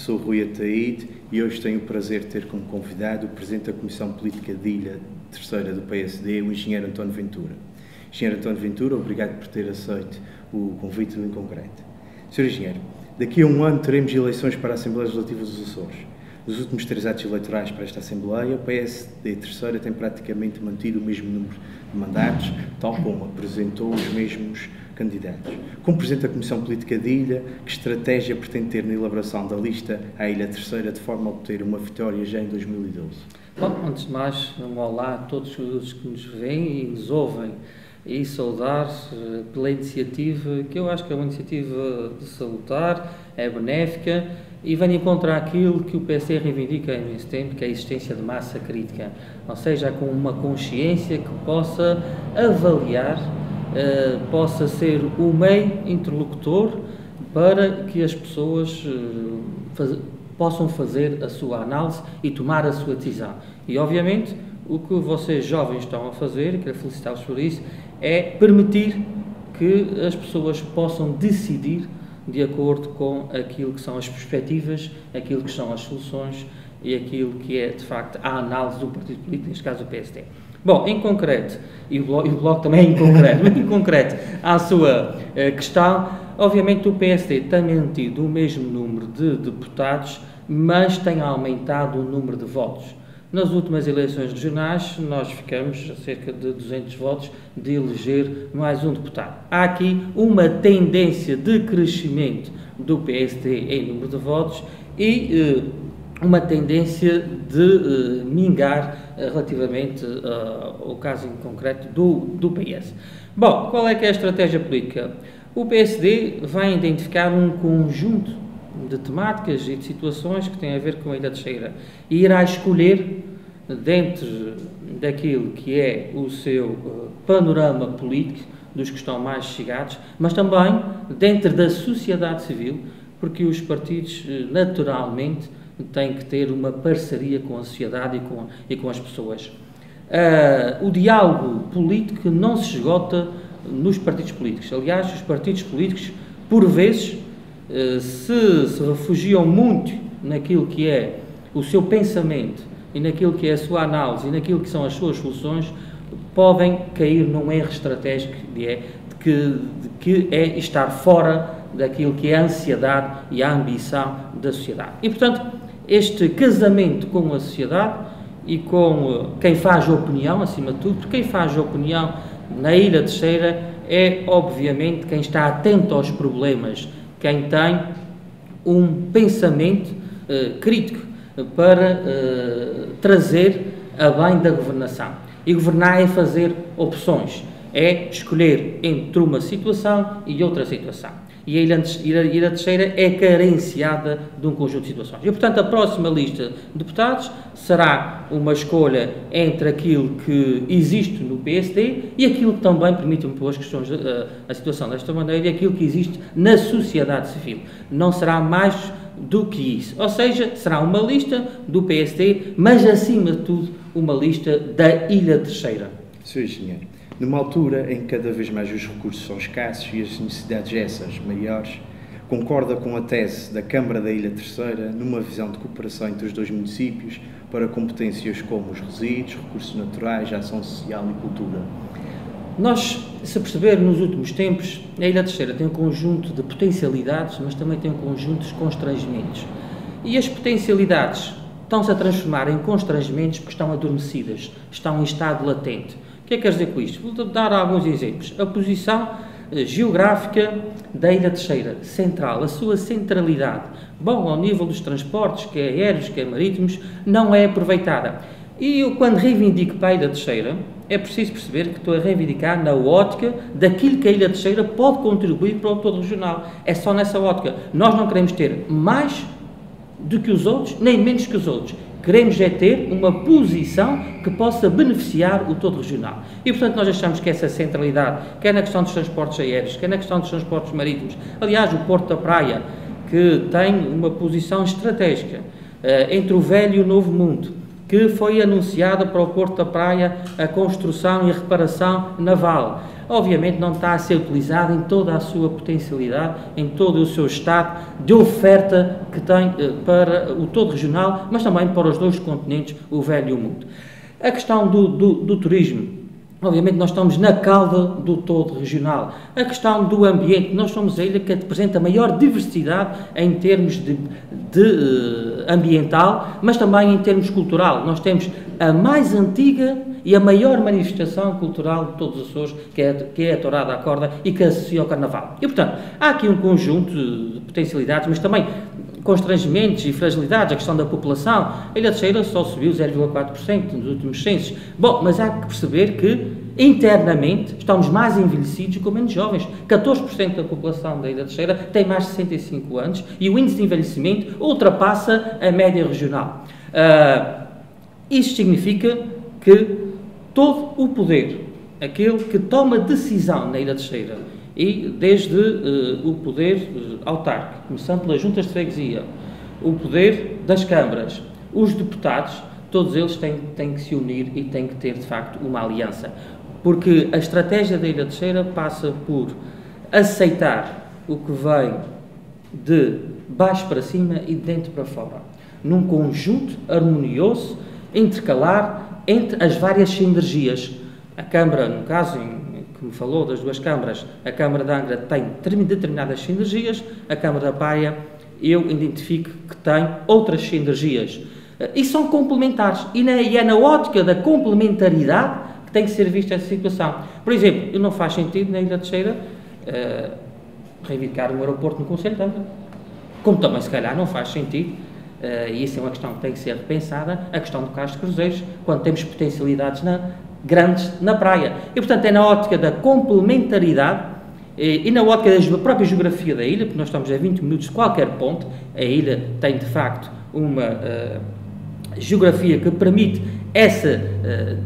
sou Rui Ataíde e hoje tenho o prazer de ter como convidado o Presidente da Comissão Política de Ilha Terceira do PSD, o Engenheiro António Ventura. Engenheiro António Ventura, obrigado por ter aceito o convite do Inconcreto. Sr. Engenheiro, daqui a um ano teremos eleições para a Assembleia Legislativa dos Açores. Nos últimos 3 atos eleitorais para esta Assembleia, o PSD Terceira tem praticamente mantido o mesmo número de mandatos, tal como apresentou os mesmos candidatos. Como Presidente da Comissão Política de Ilha, que estratégia pretende ter na elaboração da lista à Ilha Terceira de forma a obter uma vitória já em 2012? Bom, antes de mais, um olá a todos os que nos veem e nos ouvem e saudar pela iniciativa, que eu acho que é uma iniciativa de salutar, é benéfica e vem encontrar aquilo que o PSD reivindica há imenso tempo, que é a existência de massa crítica, ou seja, com uma consciência que possa avaliar, possa ser o meio interlocutor para que as pessoas possam fazer a sua análise e tomar a sua decisão. E, obviamente, o que vocês jovens estão a fazer, e quero felicitá-los por isso, é permitir que as pessoas possam decidir de acordo com aquilo que são as perspectivas, aquilo que são as soluções e aquilo que é, de facto, a análise do partido político, neste caso o PSD. Bom, em concreto, e o Bloco também é em concreto, mas em concreto, à sua questão, obviamente o PSD tem mantido o mesmo número de deputados, mas tem aumentado o número de votos. Nas últimas eleições regionais, nós ficamos a cerca de 200 votos de eleger mais um deputado. Há aqui uma tendência de crescimento do PSD em número de votos e uma tendência de mingar relativamente ao caso em concreto do PS. Bom, qual é que é a estratégia política? O PSD vai identificar um conjunto de temáticas e de situações que têm a ver com a Ilha Terceira e irá escolher, dentro daquilo que é o seu panorama político, dos que estão mais chegados, mas também dentro da sociedade civil, porque os partidos naturalmente têm que ter uma parceria com a sociedade e com as pessoas. O diálogo político não se esgota nos partidos políticos. Aliás, os partidos políticos, por vezes, se refugiam muito naquilo que é o seu pensamento e naquilo que é a sua análise e naquilo que são as suas soluções, podem cair num erro estratégico que é estar fora daquilo que é a ansiedade e a ambição da sociedade. E, portanto, este casamento com a sociedade e com quem faz a opinião, acima de tudo, porque quem faz a opinião na Ilha Terceira é, obviamente, quem está atento aos problemas, quem tem um pensamento crítico para trazer a bem da governação. E governar é fazer opções, é escolher entre uma situação e outra situação. E a Ilha Terceira é carenciada de um conjunto de situações. E, portanto, a próxima lista de deputados será uma escolha entre aquilo que existe no PSD e aquilo que também, permitam-me pôr as questões, a situação desta maneira, e aquilo que existe na sociedade civil. Não será mais do que isso. Ou seja, será uma lista do PSD, mas, acima de tudo, uma lista da Ilha Terceira. Sr. Engenheiro, numa altura em que cada vez mais os recursos são escassos e as necessidades essas maiores, concorda com a tese da Câmara da Ilha Terceira numa visão de cooperação entre os dois municípios para competências como os resíduos, recursos naturais, ação social e cultura? Nós, se perceber, nos últimos tempos, a Ilha Terceira tem um conjunto de potencialidades, mas também tem um conjunto de constrangimentos. E as potencialidades estão-se a transformar em constrangimentos porque estão adormecidas, estão em estado latente. O que é que quer dizer com isto? Vou dar alguns exemplos. A posição geográfica da Ilha Terceira, central, a sua centralidade, bom, ao nível dos transportes, quer aéreos, quer marítimos, não é aproveitada. E eu, quando reivindico para a Ilha Terceira, é preciso perceber que estou a reivindicar na ótica daquilo que a Ilha Terceira pode contribuir para o todo regional. É só nessa ótica. Nós não queremos ter mais do que os outros, nem menos que os outros. Queremos é ter uma posição que possa beneficiar o todo regional. E, portanto, nós achamos que essa centralidade, quer na questão dos transportes aéreos, quer na questão dos transportes marítimos, aliás, o Porto da Praia, que tem uma posição estratégica entre o velho e o novo mundo, que foi anunciada para o Porto da Praia a construção e a reparação naval. Obviamente não está a ser utilizada em toda a sua potencialidade, em todo o seu estado de oferta que tem para o todo regional, mas também para os dois continentes, o velho e o mundo. A questão do turismo, obviamente nós estamos na cauda do todo regional. A questão do ambiente, nós somos a ilha que apresenta a maior diversidade em termos de ambiental, mas também em termos cultural. Nós temos a mais antiga e a maior manifestação cultural de todos os Açores, que é a tourada à corda e que associa ao Carnaval. E, portanto, há aqui um conjunto de potencialidades, mas também constrangimentos e fragilidades, a questão da população. A Ilha Terceira só subiu 0,4% nos últimos censos. Bom, mas há que perceber que, internamente, estamos mais envelhecidos e com menos jovens. 14% da população da Ilha Terceira tem mais de 65 anos e o índice de envelhecimento ultrapassa a média regional. Isso significa que todo o poder, aquele que toma decisão na Ilha Terceira, e desde o poder autárquico, começando pelas juntas de freguesia, o poder das câmaras, os deputados, todos eles têm que se unir e têm que ter, de facto, uma aliança. Porque a estratégia da Ilha Terceira passa por aceitar o que vem de baixo para cima e de dentro para fora, num conjunto harmonioso, intercalar entre as várias sinergias. A Câmara, no caso, que me falou das duas câmaras, a Câmara de Angra tem determinadas sinergias, a Câmara da Praia, eu identifico que tem outras sinergias. E são complementares. E é na ótica da complementaridade que tem que ser vista essa situação. Por exemplo, não faz sentido na Ilha Terceira reivindicar um aeroporto no Concelho de Angra. Como também, se calhar, não faz sentido, e isso é uma questão que tem que ser repensada, a questão do Cais de Cruzeiros, quando temos potencialidades grandes na praia. E, portanto, é na ótica da complementaridade e na ótica da própria geografia da ilha, porque nós estamos a 20 minutos de qualquer ponto, a ilha tem, de facto, uma geografia que permite essa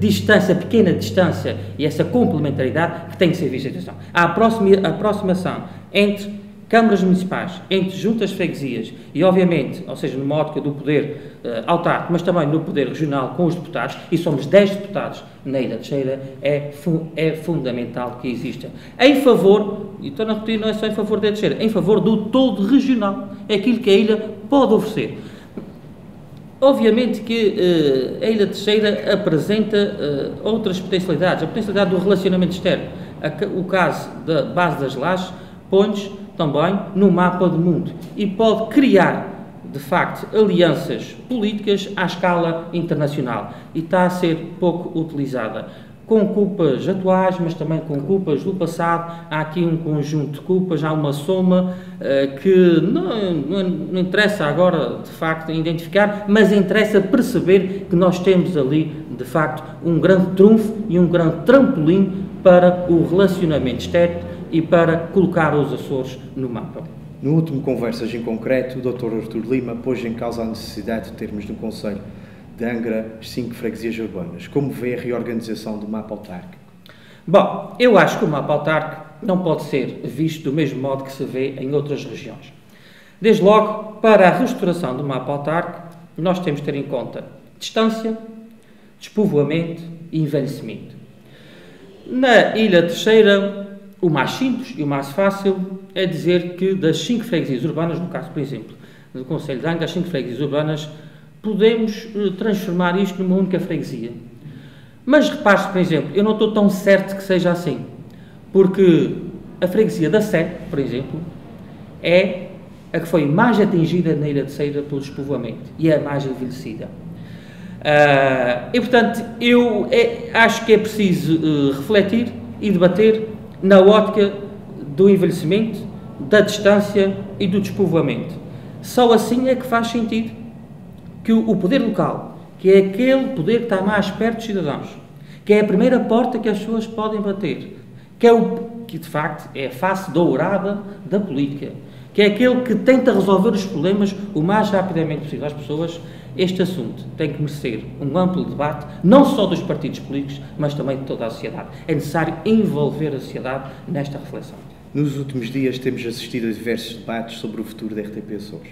distância, pequena distância e essa complementaridade que tem que ser vista. Atenção. A aproximação entre câmaras municipais, entre juntas de freguesias e, obviamente, ou seja, numa ótica do poder autárquico, mas também no poder regional com os deputados, e somos 10 deputados na Ilha Terceira, é fundamental que exista. Em favor, e estou a repetir, não é só em favor da Ilha Terceira, em favor do todo regional, é aquilo que a ilha pode oferecer. Obviamente que a Ilha Terceira apresenta outras potencialidades, a potencialidade do relacionamento externo. O caso da base das Lajes põe-nos também no mapa do mundo e pode criar, de facto, alianças políticas à escala internacional e está a ser pouco utilizada. Com culpas atuais, mas também com culpas do passado, há aqui um conjunto de culpas, há uma soma que não interessa agora, de facto, identificar, mas interessa perceber que nós temos ali, de facto, um grande trunfo e um grande trampolim para o relacionamento externo e para colocar os Açores no mapa. No último Conversas em Concreto, o Dr. Artur Lima pôs em causa a necessidade de termos no Concelho de Angra as 5 freguesias urbanas. Como vê a reorganização do mapa autárquico? Bom, eu acho que o mapa autárquico não pode ser visto do mesmo modo que se vê em outras regiões. Desde logo, para a restauração do mapa autárquico, nós temos de ter em conta distância, despovoamento e envelhecimento. Na Ilha Terceira, o mais simples e o mais fácil é dizer que das 5 freguesias urbanas, no caso, por exemplo, do Concelho de Angra, as 5 freguesias urbanas, podemos transformar isto numa única freguesia. Mas repare-se, por exemplo, eu não estou tão certo que seja assim, porque a freguesia da Sé, por exemplo, é a que foi mais atingida na Ilha Terceira pelo despovoamento e é a mais envelhecida. E, portanto, eu acho que é preciso refletir e debater na ótica do envelhecimento, da distância e do despovoamento. Só assim é que faz sentido que o poder local, que é aquele poder que está mais perto dos cidadãos, que é a primeira porta que as pessoas podem bater, que de facto é a face dourada da política, que é aquele que tenta resolver os problemas o mais rapidamente possível às pessoas, este assunto tem que merecer um amplo debate, não só dos partidos políticos, mas também de toda a sociedade. É necessário envolver a sociedade nesta reflexão. Nos últimos dias temos assistido a diversos debates sobre o futuro da RTP Açores.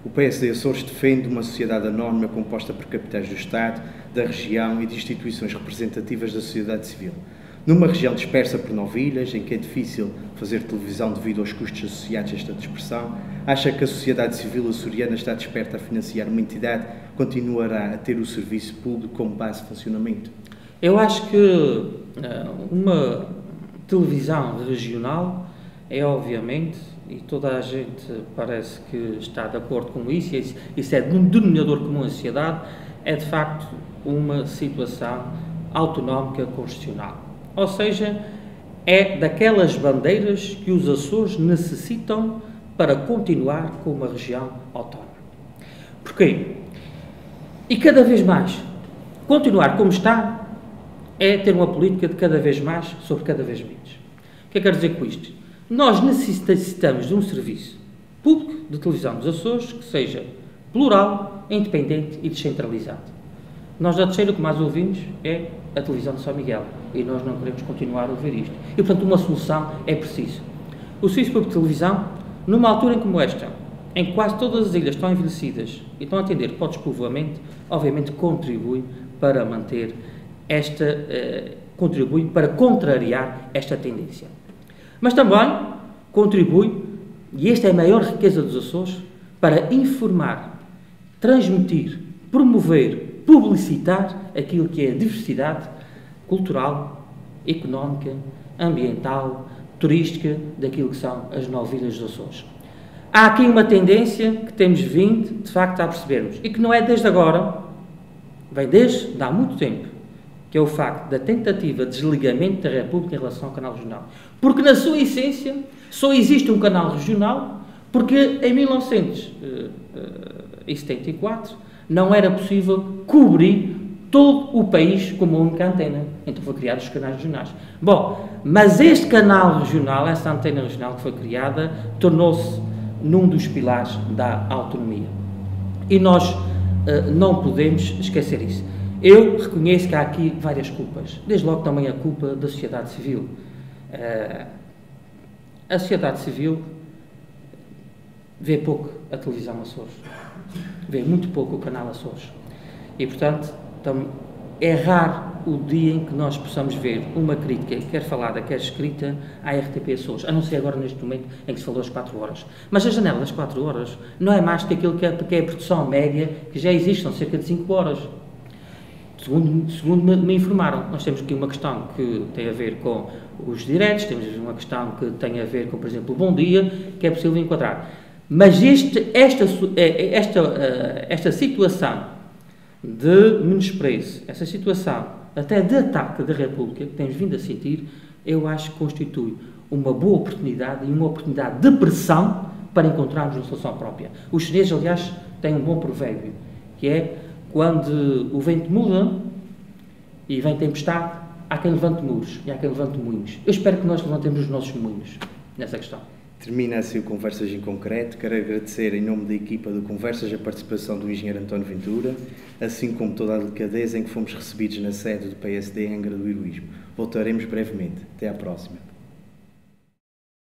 O PSD Açores defende uma sociedade anónima composta por capitais do Estado, da região e de instituições representativas da sociedade civil. Numa região dispersa por 9 ilhas, em que é difícil fazer televisão devido aos custos associados a esta dispersão, acha que a sociedade civil açoriana está desperta a financiar uma entidade que continuará a ter o serviço público como base de funcionamento? Eu acho que uma televisão regional é, obviamente, e toda a gente parece que está de acordo com isso, e isso é de um denominador comum à sociedade, é de facto uma situação autonómica constitucional. Ou seja, é daquelas bandeiras que os Açores necessitam para continuar com uma região autónoma. Porquê? E cada vez mais, continuar como está é ter uma política de cada vez mais sobre cada vez menos. O que é que quero dizer com isto? Nós necessitamos de um serviço público de televisão dos Açores que seja plural, independente e descentralizado. Nós, da terceira, o que mais ouvimos é a televisão de São Miguel e nós não queremos continuar a ouvir isto. E, portanto, uma solução é preciso. O Serviço Público de Televisão, numa altura como esta, em que quase todas as ilhas estão envelhecidas e estão a atender para o despovoamento, obviamente contribui para manter contribui para contrariar esta tendência. Mas também contribui, e esta é a maior riqueza dos Açores, para informar, transmitir, promover, publicitar aquilo que é a diversidade cultural, económica, ambiental, turística daquilo que são as 9 ilhas dos Açores. Há aqui uma tendência que temos vindo, de facto, a percebermos, e que não é desde agora, vem desde há muito tempo, que é o facto da tentativa de desligamento da República em relação ao canal regional. Porque, na sua essência, só existe um canal regional porque, em 1974, não era possível cobrir todo o país com uma única antena. Então, foram criados os canais regionais. Bom, mas este canal regional, essa antena regional que foi criada, tornou-se num dos pilares da autonomia. E nós não podemos esquecer isso. Eu reconheço que há aqui várias culpas, desde logo também a culpa da sociedade civil. A sociedade civil vê pouco a televisão Açores, vê muito pouco o canal Açores e, portanto, é raro o dia em que nós possamos ver uma crítica, quer falada, quer escrita, à RTP Açores, a não ser agora neste momento em que se falou às 4 horas. Mas a janela das 4 horas não é mais que aquilo que é a produção média que já existe, são cerca de 5 horas. Segundo me informaram, nós temos aqui uma questão que tem a ver com os diretos, temos uma questão que tem a ver com, por exemplo, o Bom Dia, que é possível enquadrar. Mas esta situação de menosprezo, essa situação até de ataque da República, que temos vindo a sentir, eu acho que constitui uma boa oportunidade e uma oportunidade de pressão para encontrarmos uma solução própria. Os chineses, aliás, têm um bom provérbio, que é: quando o vento muda e vem tempestade, há quem levante muros e há quem levante moinhos. Eu espero que nós levantemos os nossos moinhos nessa questão. Termina assim o Conversas em Concreto. Quero agradecer, em nome da equipa do Conversas, a participação do engenheiro António Ventura, assim como toda a delicadeza em que fomos recebidos na sede do PSD em Angra do Heroísmo. Voltaremos brevemente. Até à próxima.